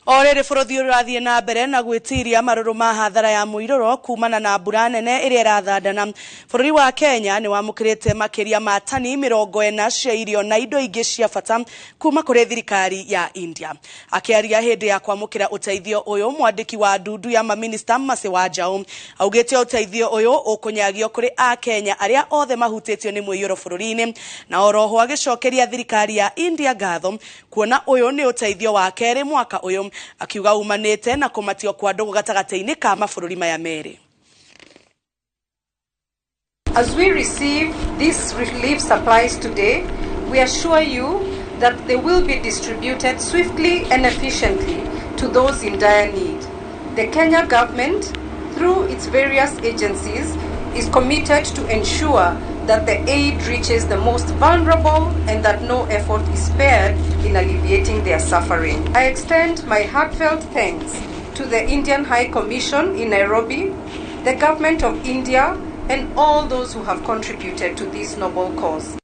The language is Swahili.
Orere bũrũri ũrathiĩ na mbere na gwĩtiria marũrũ ma hathara ya mũirũro kumana na mbura nene ĩrĩa ĩrathandana. Bũrũri wa Kenya nĩ wamũkĩrĩte makĩria ma tani 40 cia irio na indo ingĩ cia bata kuma kũrĩ thirikari ya India. Akĩaria hĩndĩ ya kwamũkĩra ũteithio ũyũ, mwandĩki wa ndundu ya maminista Mercy Wanjaũ augĩte ũteithio ũyũ ũkũnyagio kũrĩ Akenya arĩa othe mahutĩtio nĩ mũiyũro bũrũri-inĩ, na oroho agĩcokeria thirikari ya India ngatho kuona ũyũ nĩ ũteithio wa kerĩ mwaka ũyũ, akiuga umanĩte na kũmatio kwa ndũgũ gatagatĩ-inĩ ka mabũrũri maya merĩ. As we receive these relief supplies today, we assure you that they will be distributed swiftly and efficiently to those in dire need. The Kenya government, through its various agencies, is committed to ensure that the aid reaches the most vulnerable and that no effort is spared in alleviating their suffering. I extend my heartfelt thanks to the Indian High Commission in Nairobi, the government of India, and all those who have contributed to this noble cause.